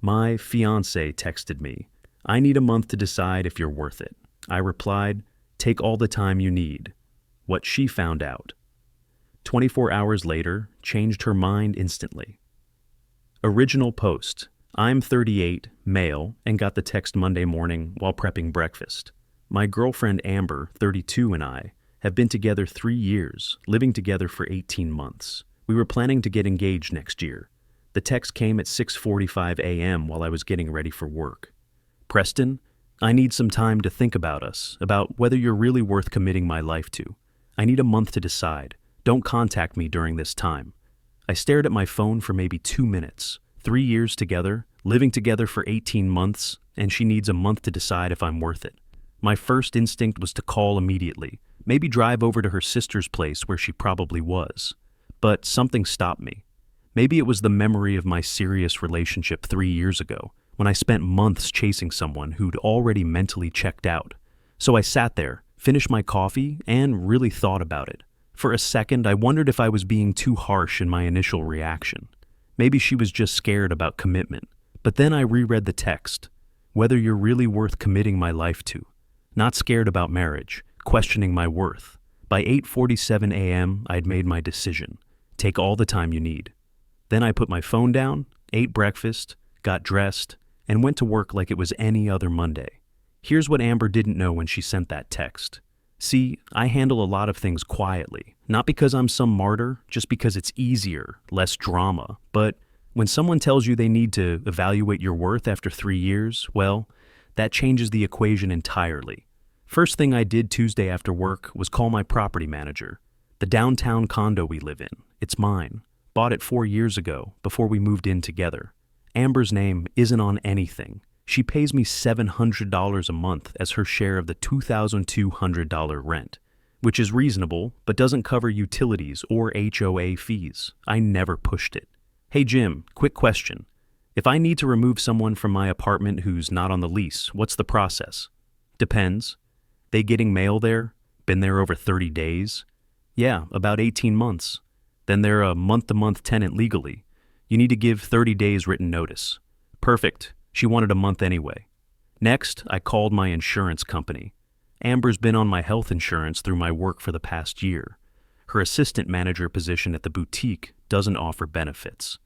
My fiancée texted me, "I need a month to decide if you're worth it." I replied, "Take all the time you need." What she found out. 24 hours later, changed her mind instantly. Original post. I'm 38, male, and got the text Monday morning while prepping breakfast. My girlfriend Amber, 32, and I have been together 3 years, living together for 18 months. We were planning to get engaged next year. The text came at 6:45 a.m. while I was getting ready for work. Preston, I need some time to think about us, about whether you're really worth committing my life to. I need a month to decide. Don't contact me during this time. I stared at my phone for maybe 2 minutes. 3 years together, living together for 18 months, and she needs a month to decide if I'm worth it. My first instinct was to call immediately, maybe drive over to her sister's place where she probably was. But something stopped me. Maybe it was the memory of my serious relationship 3 years ago, when I spent months chasing someone who'd already mentally checked out. So I sat there, finished my coffee, and really thought about it. For a second, I wondered if I was being too harsh in my initial reaction. Maybe she was just scared about commitment. But then I reread the text. Whether you're really worth committing my life to. Not scared about marriage, questioning my worth. By 8:47 a.m., I'd made my decision. Take all the time you need. Then I put my phone down, ate breakfast, got dressed, and went to work like it was any other Monday. Here's what Amber didn't know when she sent that text. See, I handle a lot of things quietly, not because I'm some martyr, just because it's easier, less drama. But when someone tells you they need to evaluate your worth after 3 years, well, that changes the equation entirely. First thing I did Tuesday after work was call my property manager. The downtown condo we live in, it's mine. Bought it 4 years ago, before we moved in together. Amber's name isn't on anything. She pays me $700 a month as her share of the $2,200 rent, which is reasonable, but doesn't cover utilities or HOA fees. I never pushed it. Hey Jim, quick question. If I need to remove someone from my apartment who's not on the lease, what's the process? Depends. They getting mail there? Been there over 30 days? Yeah, about 18 months. Then they're a month-to-month tenant legally. You need to give 30 days written notice. Perfect. She wanted a month anyway. Next, I called my insurance company. Amber's been on my health insurance through my work for the past year. Her assistant manager position at the boutique doesn't offer benefits.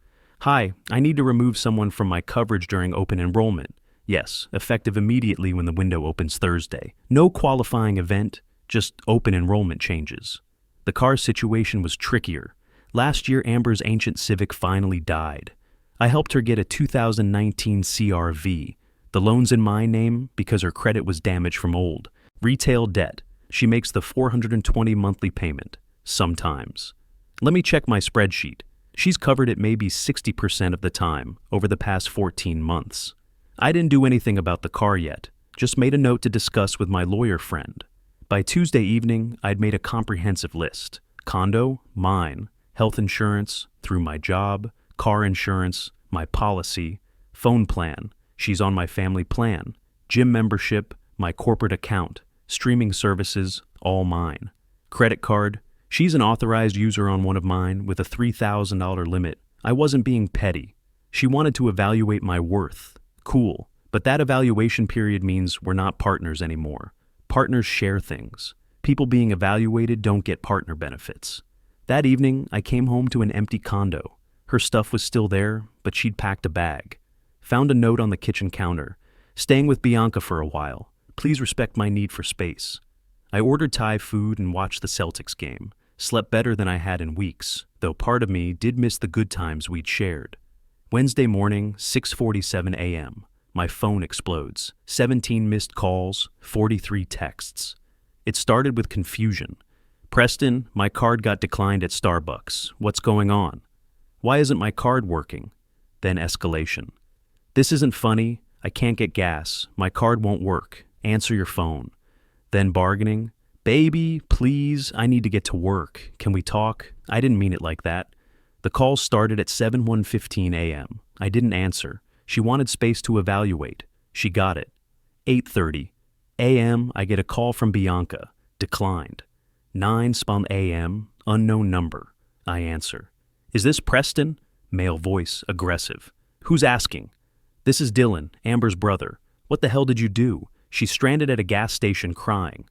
Hi, I need to remove someone from my coverage during open enrollment. Yes, effective immediately when the window opens Thursday. No qualifying event, just open enrollment changes. The car situation was trickier. Last year, Amber's ancient Civic finally died. I helped her get a 2019 CR-V. The loan's in my name because her credit was damaged from old. Retail debt. She makes the $420 monthly payment. Sometimes. Let me check my spreadsheet. She's covered it maybe 60% of the time over the past 14 months. I didn't do anything about the car yet, just made a note to discuss with my lawyer friend. By Tuesday evening, I'd made a comprehensive list. Condo, mine. Health insurance, through my job. Car insurance, my policy. Phone plan, she's on my family plan. Gym membership, my corporate account. Streaming services, all mine. Credit card, she's an authorized user on one of mine with a $3,000 limit. I wasn't being petty. She wanted to evaluate my worth. Cool, but that evaluation period means we're not partners anymore. Partners share things. People being evaluated don't get partner benefits. That evening, I came home to an empty condo. Her stuff was still there, but she'd packed a bag. Found a note on the kitchen counter. Staying with Bianca for a while. Please respect my need for space. I ordered Thai food and watched the Celtics game. Slept better than I had in weeks, though part of me did miss the good times we'd shared. Wednesday morning, 6:47 a.m. My phone explodes. 17 missed calls, 43 texts. It started with confusion. Preston, my card got declined at Starbucks. What's going on? Why isn't my card working? Then escalation. This isn't funny. I can't get gas. My card won't work. Answer your phone. Then bargaining. Baby, please, I need to get to work. Can we talk? I didn't mean it like that. The call started at 7:15 a.m. I didn't answer. She wanted space to evaluate. She got it. 8:30 a.m. I get a call from Bianca. Declined. 9 a.m. Unknown number. I answer. Is this Preston? Male voice, aggressive. Who's asking? "This is Dylan, Amber's brother. What the hell did you do? She's stranded at a gas station crying."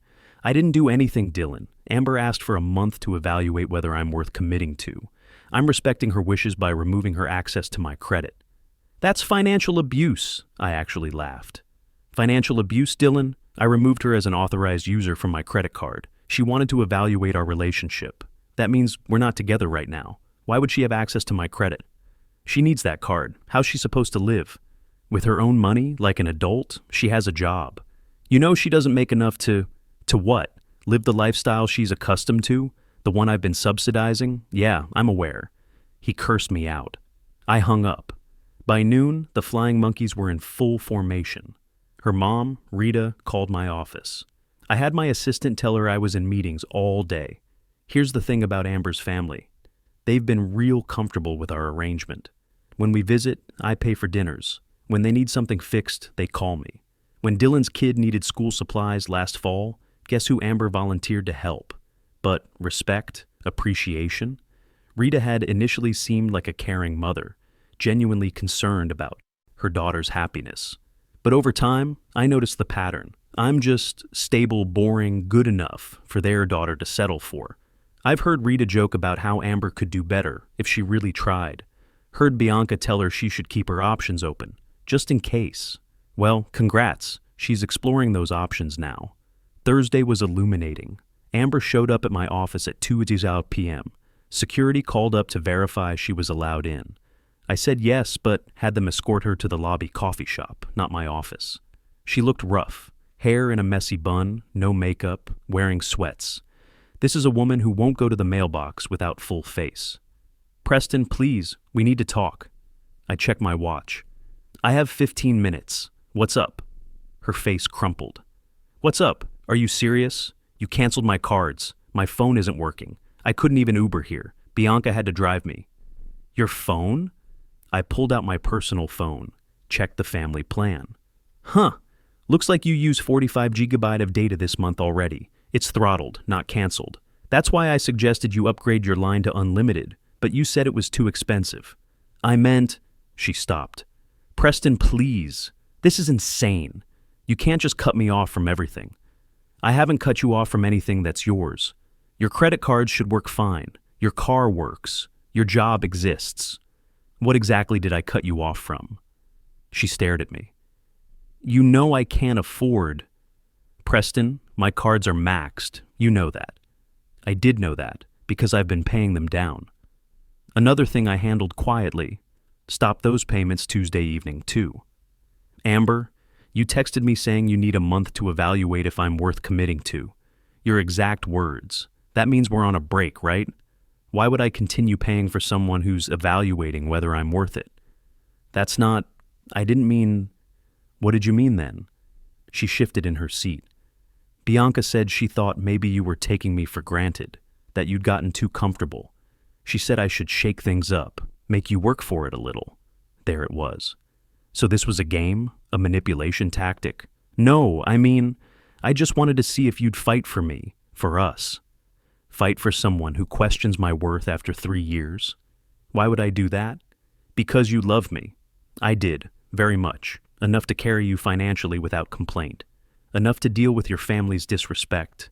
"I didn't do anything, Dylan. Amber asked for a month to evaluate whether I'm worth committing to. I'm respecting her wishes by removing her access to my credit." "That's financial abuse," I actually laughed. "Financial abuse, Dylan? I removed her as an authorized user from my credit card. She wanted to evaluate our relationship. That means we're not together right now. Why would she have access to my credit? She needs that card. How's she supposed to live? With her own money, like an adult? She has a job. You know she doesn't make enough to what? Live the lifestyle she's accustomed to? The one I've been subsidizing? Yeah, I'm aware." He cursed me out. I hung up. By noon, the flying monkeys were in full formation. Her mom, Rita, called my office. I had my assistant tell her I was in meetings all day. Here's the thing about Amber's family. They've been real comfortable with our arrangement. When we visit, I pay for dinners. When they need something fixed, they call me. When Dylan's kid needed school supplies last fall, guess who Amber volunteered to help? But respect, appreciation? Rita had initially seemed like a caring mother, genuinely concerned about her daughter's happiness. But over time, I noticed the pattern. I'm just stable, boring, good enough for their daughter to settle for. I've heard Rita joke about how Amber could do better if she really tried. Heard Bianca tell her she should keep her options open, just in case. Well, congrats. She's exploring those options now. Thursday was illuminating. Amber showed up at my office at 2:00 p.m. Security called up to verify she was allowed in. I said yes, but had them escort her to the lobby coffee shop, not my office. She looked rough, hair in a messy bun, no makeup, wearing sweats. This is a woman who won't go to the mailbox without full face. "Preston, please, we need to talk." I checked my watch. "I have 15 minutes. What's up?" Her face crumpled. "What's up? Are you serious? You canceled my cards. My phone isn't working. I couldn't even Uber here. Bianca had to drive me." "Your phone?" I pulled out my personal phone, checked the family plan. "Huh. Looks like you use 45 gigabyte of data this month already. It's throttled, not canceled. That's why I suggested you upgrade your line to unlimited, but you said it was too expensive." "I meant—" She stopped. "Preston, please. This is insane. You can't just cut me off from everything." "I haven't cut you off from anything that's yours. Your credit cards should work fine. Your car works. Your job exists. What exactly did I cut you off from?" She stared at me. "You know I can't afford—" "Preston, my cards are maxed. You know that." I did know that, because I've been paying them down. Another thing I handled quietly. Stopped those payments Tuesday evening, too. "Amber, you texted me saying you need a month to evaluate if I'm worth committing to. Your exact words. That means we're on a break, right? Why would I continue paying for someone who's evaluating whether I'm worth it?" "That's not— I didn't mean—" "What did you mean then?" She shifted in her seat. "Bianca said she thought maybe you were taking me for granted, that you'd gotten too comfortable. She said I should shake things up, make you work for it a little." There it was. So this was a game? A manipulation tactic? "No, I mean, I just wanted to see if you'd fight for me, for us. Fight for someone who questions my worth after 3 years. Why would I do that? Because you love me. I did, very much. Enough to carry you financially without complaint. Enough to deal with your family's disrespect.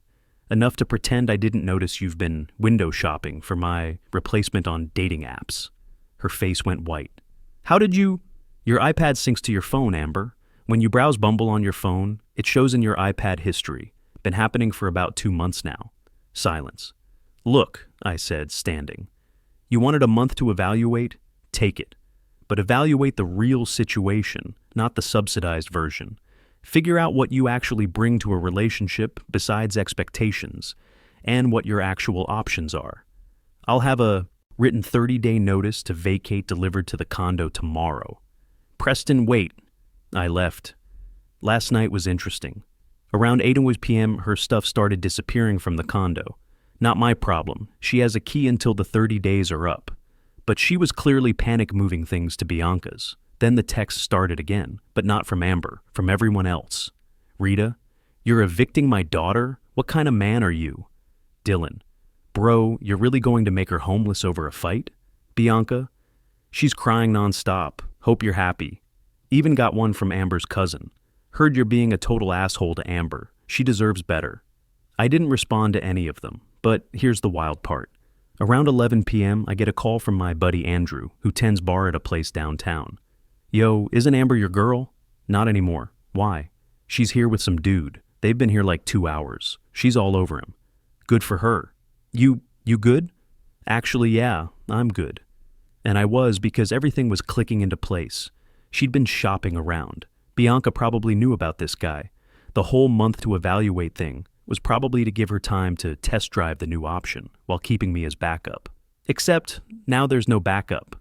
Enough to pretend I didn't notice you've been window shopping for my replacement on dating apps." Her face went white. "How did you—" "Your iPad syncs to your phone, Amber. When you browse Bumble on your phone, it shows in your iPad history. Been happening for about 2 months now." Silence. "Look," I said, standing. "You wanted a month to evaluate? Take it. But evaluate the real situation, not the subsidized version. Figure out what you actually bring to a relationship besides expectations, and what your actual options are. I'll have a written 30-day notice to vacate delivered to the condo tomorrow." "Preston, wait." I left. Last night was interesting. Around 8 p.m., her stuff started disappearing from the condo. Not my problem. She has a key until the 30 days are up. But she was clearly panic moving things to Bianca's. Then the text started again, but not from Amber, from everyone else. "Rita, you're evicting my daughter? What kind of man are you?" Dylan, "Bro, you're really going to make her homeless over a fight?" Bianca, "She's crying nonstop. Hope you're happy." Even got one from Amber's cousin. Heard you're being a total asshole to Amber. She deserves better. I didn't respond to any of them, but here's the wild part. Around 11 p.m., I get a call from my buddy Andrew, who tends bar at a place downtown. Yo, isn't Amber your girl? Not anymore. Why? She's here with some dude. They've been here like 2 hours. She's all over him. Good for her. You good? Actually, yeah, I'm good. And I was, because everything was clicking into place. She'd been shopping around. Bianca probably knew about this guy. The whole month to evaluate thing was probably to give her time to test drive the new option while keeping me as backup. Except now there's no backup.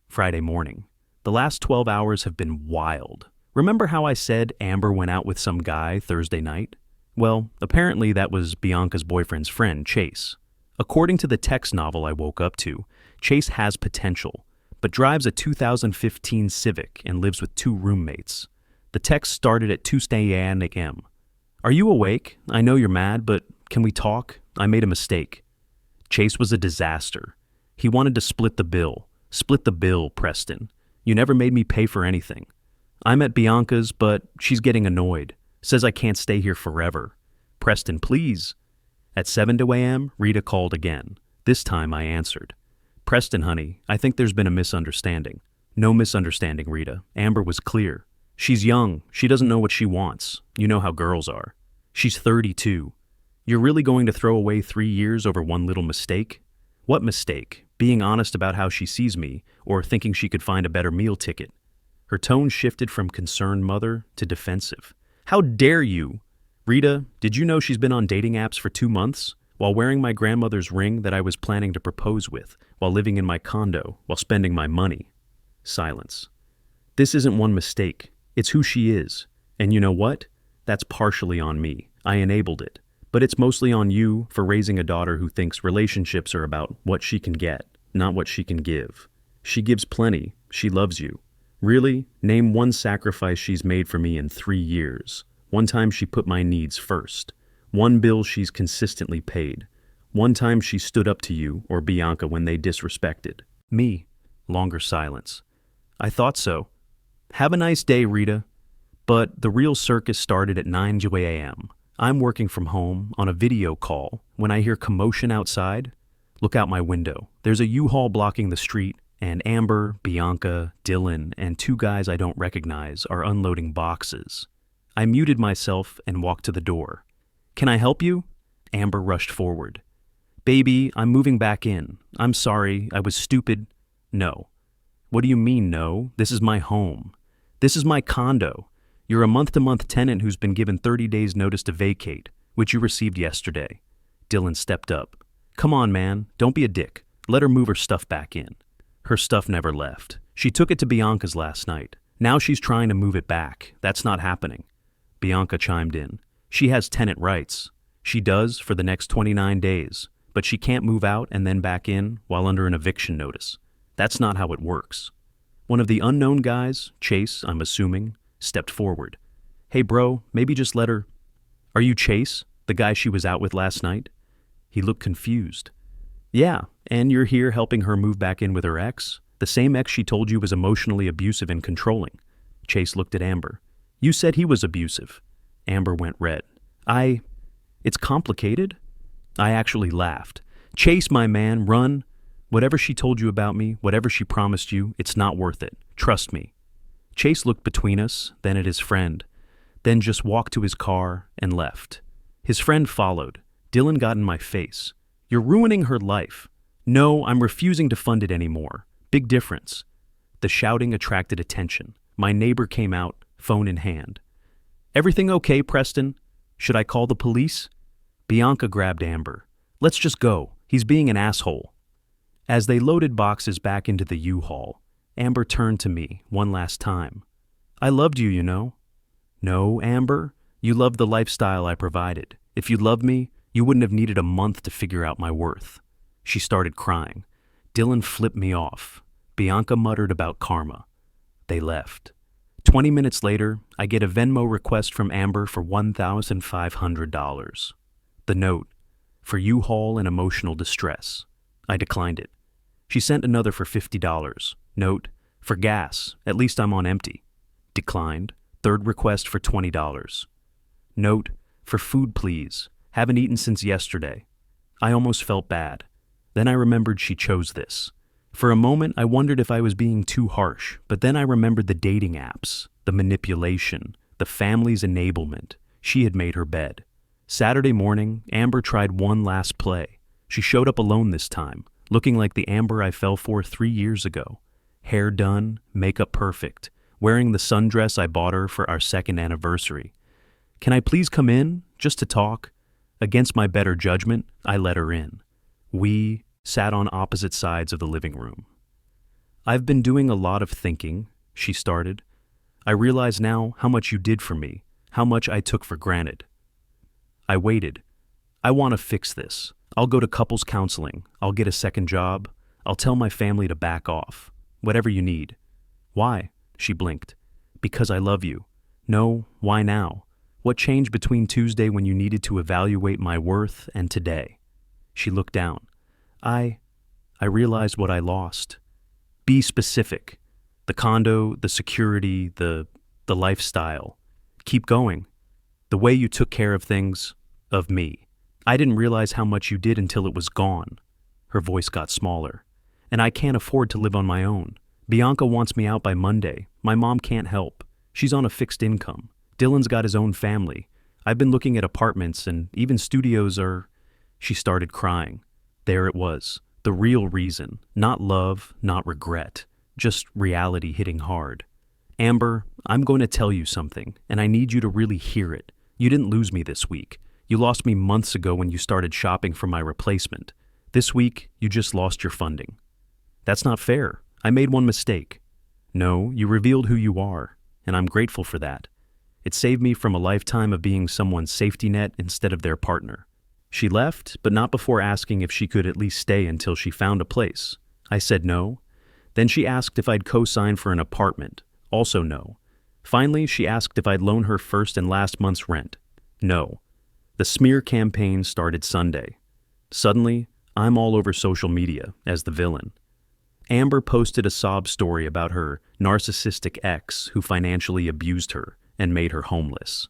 Friday morning. The last 12 hours have been wild. Remember how I said Amber went out with some guy Thursday night? Well, apparently that was Bianca's boyfriend's friend, Chase. According to the text novel I woke up to, Chase has potential, but drives a 2015 Civic and lives with 2 roommates. The text started at 2 a.m. Are you awake? I know you're mad, but can we talk? I made a mistake. Chase was a disaster. He wanted to split the bill. Split the bill, Preston. You never made me pay for anything. I'm at Bianca's, but she's getting annoyed. Says I can't stay here forever. Preston, please. At 7 a.m., Rita called again. This time I answered. Preston, honey, I think there's been a misunderstanding. No misunderstanding, Rita. Amber was clear. She's young. She doesn't know what she wants. You know how girls are. She's 32. You're really going to throw away 3 years over one little mistake? What mistake? Being honest about how she sees me, or thinking she could find a better meal ticket? Her tone shifted from concerned mother to defensive. How dare you? Rita, did you know she's been on dating apps for 2 months? While wearing my grandmother's ring that I was planning to propose with, while living in my condo, while spending my money. Silence. This isn't one mistake. It's who she is. And you know what? That's partially on me. I enabled it. But it's mostly on you for raising a daughter who thinks relationships are about what she can get, not what she can give. She gives plenty. She loves you. Really? Name one sacrifice she's made for me in 3 years. One time she put my needs first. One bill she's consistently paid. One time she stood up to you or Bianca when they disrespected. Me. Longer silence. I thought so. Have a nice day, Rita. But the real circus started at 9 a.m. I'm working from home on a video call when I hear commotion outside. Look out my window. There's a U-Haul blocking the street, and Amber, Bianca, Dylan, and 2 guys I don't recognize are unloading boxes. I muted myself and walked to the door. Can I help you? Amber rushed forward. Baby, I'm moving back in. I'm sorry, I was stupid. No. What do you mean, no? This is my home. This is my condo. You're a month-to-month tenant who's been given 30 days notice to vacate, which you received yesterday. Dylan stepped up. Come on, man, don't be a dick. Let her move her stuff back in. Her stuff never left. She took it to Bianca's last night. Now she's trying to move it back. That's not happening. Bianca chimed in. She has tenant rights. She does for the next 29 days, but she can't move out and then back in while under an eviction notice. That's not how it works. One of the unknown guys, Chase, I'm assuming, stepped forward. Hey bro, maybe just let her... Are you Chase, the guy she was out with last night? He looked confused. Yeah, and you're here helping her move back in with her ex? The same ex she told you was emotionally abusive and controlling. Chase looked at Amber. You said he was abusive. Amber went red. It's complicated? I actually laughed. Chase, my man, run. Whatever she told you about me, whatever she promised you, it's not worth it. Trust me. Chase looked between us, then at his friend, then just walked to his car and left. His friend followed. Dylan got in my face. You're ruining her life. No, I'm refusing to fund it anymore. Big difference. The shouting attracted attention. My neighbor came out, phone in hand. Everything okay, Preston? Should I call the police? Bianca grabbed Amber. Let's just go. He's being an asshole. As they loaded boxes back into the U-Haul, Amber turned to me one last time. I loved you, you know. No, Amber, you loved the lifestyle I provided. If you loved me, you wouldn't have needed a month to figure out my worth. She started crying. Dylan flipped me off. Bianca muttered about karma. They left. 20 minutes later, I get a Venmo request from Amber for $1,500. The note, for U-Haul and emotional distress. I declined it. She sent another for $50. Note, for gas, at least I'm on empty. Declined. Third request for $20. Note, for food please. Haven't eaten since yesterday. I almost felt bad. Then I remembered she chose this. For a moment, I wondered if I was being too harsh, but then I remembered the dating apps, the manipulation, the family's enablement. She had made her bed. Saturday morning, Amber tried one last play. She showed up alone this time, looking like the Amber I fell for 3 years ago. Hair done, makeup perfect, wearing the sundress I bought her for our second anniversary. Can I please come in, just to talk? Against my better judgment, I let her in. We sat on opposite sides of the living room. I've been doing a lot of thinking, she started. I realize now how much you did for me, how much I took for granted. I waited. I want to fix this. I'll go to couples counseling. I'll get a second job. I'll tell my family to back off. Whatever you need. Why? She blinked. Because I love you. No, why now? What changed between Tuesday when you needed to evaluate my worth and today? She looked down. I realized what I lost. Be specific. The condo, the security, the lifestyle. Keep going. The way you took care of things, of me. I didn't realize how much you did until it was gone. Her voice got smaller. And I can't afford to live on my own. Bianca wants me out by Monday. My mom can't help. She's on a fixed income. Dylan's got his own family. I've been looking at apartments and even studios are... She started crying. There it was. The real reason. Not love, not regret. Just reality hitting hard. Amber, I'm going to tell you something, and I need you to really hear it. You didn't lose me this week. You lost me months ago when you started shopping for my replacement. This week, you just lost your funding. That's not fair. I made one mistake. No, you revealed who you are, and I'm grateful for that. It saved me from a lifetime of being someone's safety net instead of their partner. She left, but not before asking if she could at least stay until she found a place. I said no. Then she asked if I'd co-sign for an apartment. Also no. Finally, she asked if I'd loan her first and last month's rent. No. The smear campaign started Sunday. Suddenly, I'm all over social media as the villain. Amber posted a sob story about her narcissistic ex who financially abused her and made her homeless.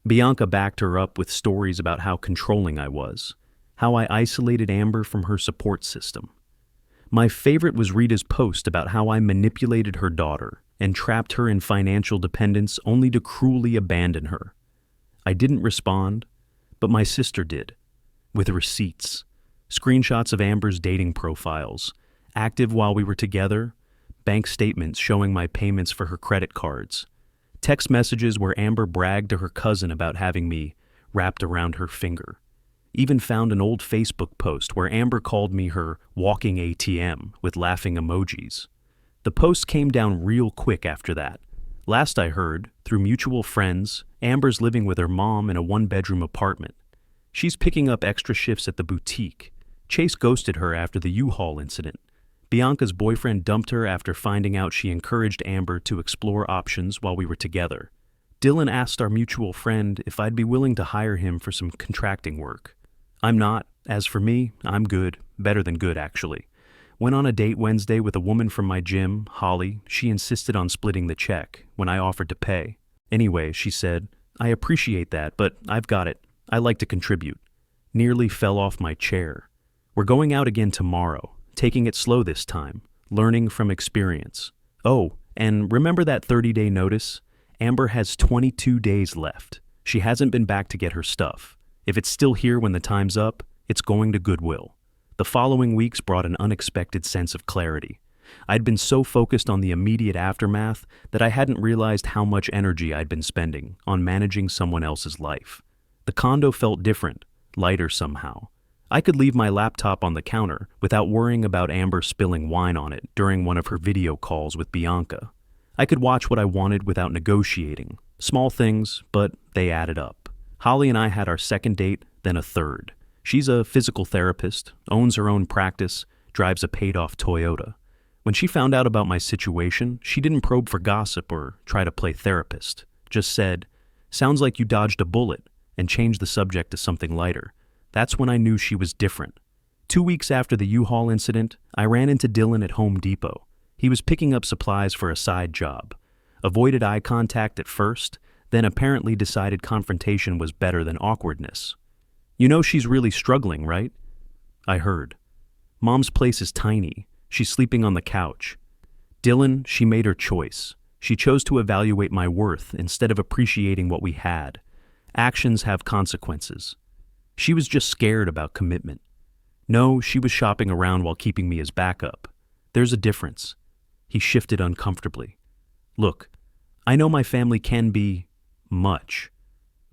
Bianca backed her up with stories about how controlling I was, how I isolated Amber from her support system. My favorite was Rita's post about how I manipulated her daughter and trapped her in financial dependence only to cruelly abandon her. I didn't respond, but my sister did, with receipts, screenshots of Amber's dating profiles, active while we were together, bank statements showing my payments for her credit cards, text messages where Amber bragged to her cousin about having me wrapped around her finger. Even found an old Facebook post where Amber called me her walking ATM with laughing emojis. The post came down real quick after that. Last I heard, through mutual friends, Amber's living with her mom in a one-bedroom apartment. She's picking up extra shifts at the boutique. Chase ghosted her after the U-Haul incident. Bianca's boyfriend dumped her after finding out she encouraged Amber to explore options while we were together. Dylan asked our mutual friend if I'd be willing to hire him for some contracting work. I'm not. As for me, I'm good. Better than good, actually. Went on a date Wednesday with a woman from my gym, Holly. She insisted on splitting the check when I offered to pay. Anyway, she said, I appreciate that, but I've got it. I like to contribute. Nearly fell off my chair. We're going out again tomorrow. Taking it slow this time, learning from experience. Oh, and remember that 30-day notice? Amber has 22 days left. She hasn't been back to get her stuff. If it's still here when the time's up, it's going to Goodwill. The following weeks brought an unexpected sense of clarity. I'd been so focused on the immediate aftermath that I hadn't realized how much energy I'd been spending on managing someone else's life. The condo felt different, lighter somehow. I could leave my laptop on the counter without worrying about Amber spilling wine on it during one of her video calls with Bianca. I could watch what I wanted without negotiating. Small things, but they added up. Holly and I had our second date, then a third. She's a physical therapist, owns her own practice, drives a paid-off Toyota. When she found out about my situation, she didn't probe for gossip or try to play therapist. Just said, "Sounds like you dodged a bullet," and changed the subject to something lighter. That's when I knew she was different. 2 weeks after the U-Haul incident, I ran into Dylan at Home Depot. He was picking up supplies for a side job. avoided eye contact at first, then apparently decided confrontation was better than awkwardness. You know she's really struggling, right? I heard. Mom's place is tiny. She's sleeping on the couch. Dylan, she made her choice. She chose to evaluate my worth instead of appreciating what we had. Actions have consequences. She was just scared about commitment. No, she was shopping around while keeping me as backup. There's a difference. He shifted uncomfortably. Look, I know my family can be much,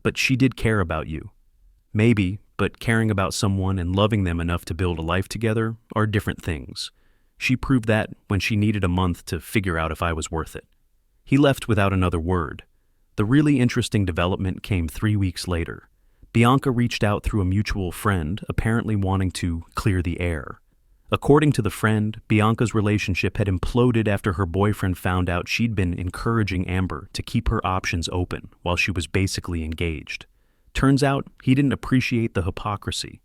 but she did care about you. Maybe, but caring about someone and loving them enough to build a life together are different things. She proved that when she needed a month to figure out if I was worth it. He left without another word. The really interesting development came 3 weeks later. Bianca reached out through a mutual friend, apparently wanting to clear the air. According to the friend, Bianca's relationship had imploded after her boyfriend found out she'd been encouraging Amber to keep her options open while she was basically engaged. Turns out he didn't appreciate the hypocrisy.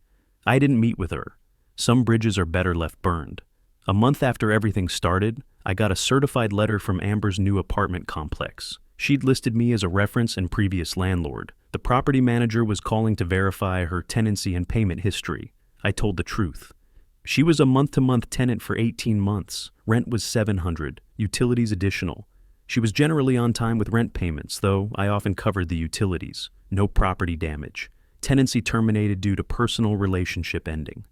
I didn't meet with her. Some bridges are better left burned. A month after everything started, I got a certified letter from Amber's new apartment complex. She'd listed me as a reference and previous landlord. The property manager was calling to verify her tenancy and payment history. I told the truth. She was a month-to-month tenant for 18 months. Rent was $700, utilities additional. She was generally on time with rent payments, though I often covered the utilities. No property damage. Tenancy terminated due to personal relationship ending.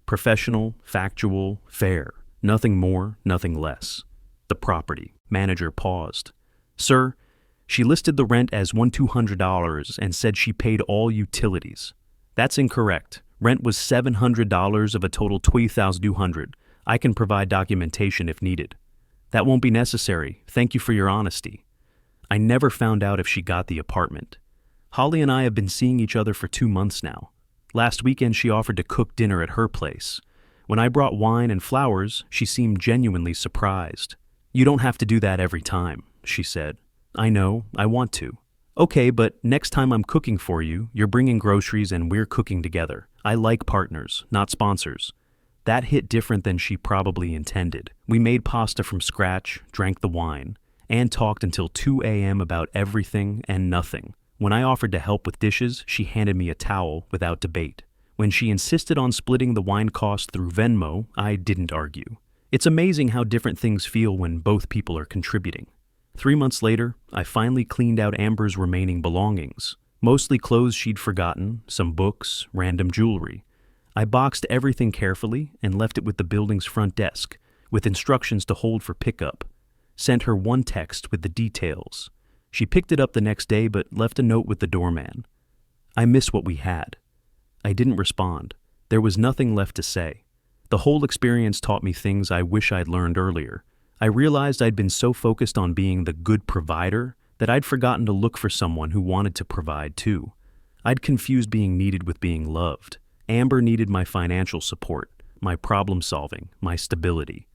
Professional, factual, fair. Nothing more, nothing less. The property manager paused. Sir, she listed the rent as $1,200 and said she paid all utilities. That's incorrect. Rent was $700 of a total $2,200. I can provide documentation if needed. That won't be necessary. Thank you for your honesty. I never found out if she got the apartment. Holly and I have been seeing each other for 2 months now. Last weekend she offered to cook dinner at her place. When I brought wine and flowers, she seemed genuinely surprised. You don't have to do that every time, she said. I know, I want to. Okay, but next time I'm cooking for you, you're bringing groceries and we're cooking together. I like partners, not sponsors. That hit different than she probably intended. We made pasta from scratch, drank the wine, and talked until 2 a.m. about everything and nothing. When I offered to help with dishes, she handed me a towel without debate. When she insisted on splitting the wine cost through Venmo, I didn't argue. It's amazing how different things feel when both people are contributing. 3 months later, I finally cleaned out Amber's remaining belongings. Mostly clothes she'd forgotten, some books, random jewelry. I boxed everything carefully and left it with the building's front desk, with instructions to hold for pickup. Sent her one text with the details. She picked it up the next day but left a note with the doorman. I miss what we had. I didn't respond. There was nothing left to say. The whole experience taught me things I wish I'd learned earlier. I realized I'd been so focused on being the good provider that I'd forgotten to look for someone who wanted to provide too. I'd confused being needed with being loved. Amber needed my financial support, my problem solving, my stability.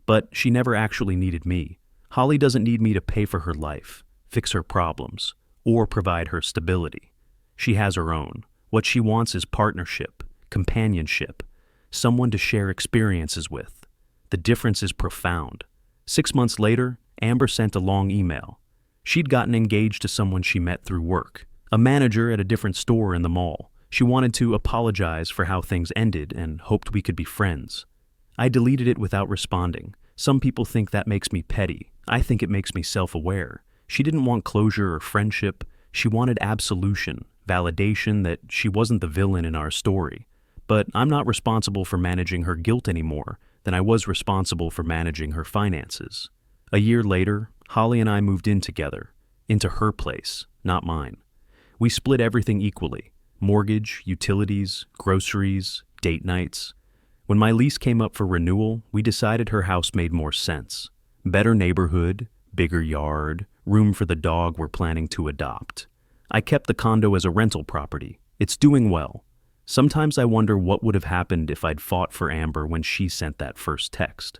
But she never actually needed me. Holly doesn't need me to pay for her life, fix her problems, or provide her stability. She has her own. What she wants is partnership, companionship, someone to share experiences with. The difference is profound. 6 months later, Amber sent a long email. She'd gotten engaged to someone she met through work, a manager at a different store in the mall. She wanted to apologize for how things ended and hoped we could be friends. I deleted it without responding. Some people think that makes me petty. I think it makes me self-aware. She didn't want closure or friendship. She wanted absolution, validation that she wasn't the villain in our story. But I'm not responsible for managing her guilt any more than I was responsible for managing her finances. A year later, Holly and I moved in together, into her place, not mine. We split everything equally: mortgage, utilities, groceries, date nights. When my lease came up for renewal, we decided her house made more sense. Better neighborhood, bigger yard, room for the dog we're planning to adopt. I kept the condo as a rental property. It's doing well. Sometimes I wonder what would have happened if I'd fought for Amber when she sent that first text.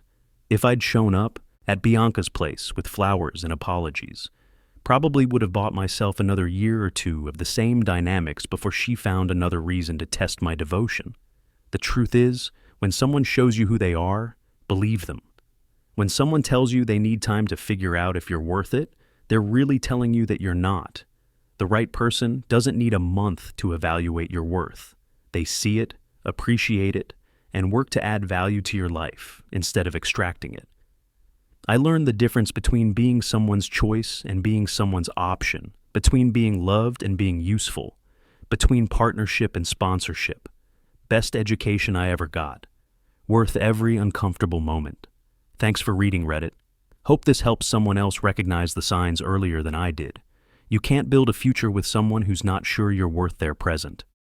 If I'd shown up at Bianca's place with flowers and apologies, probably would have bought myself another year or two of the same dynamics before she found another reason to test my devotion. The truth is, when someone shows you who they are, believe them. When someone tells you they need time to figure out if you're worth it, They're really telling you that you're not. The right person doesn't need a month to evaluate your worth. They see it, appreciate it, and work to add value to your life instead of extracting it. I learned the difference between being someone's choice and being someone's option, between being loved and being useful, between partnership and sponsorship. Best education I ever got. Worth every uncomfortable moment. Thanks for reading, Reddit. Hope this helps someone else recognize the signs earlier than I did. You can't build a future with someone who's not sure you're worth their present.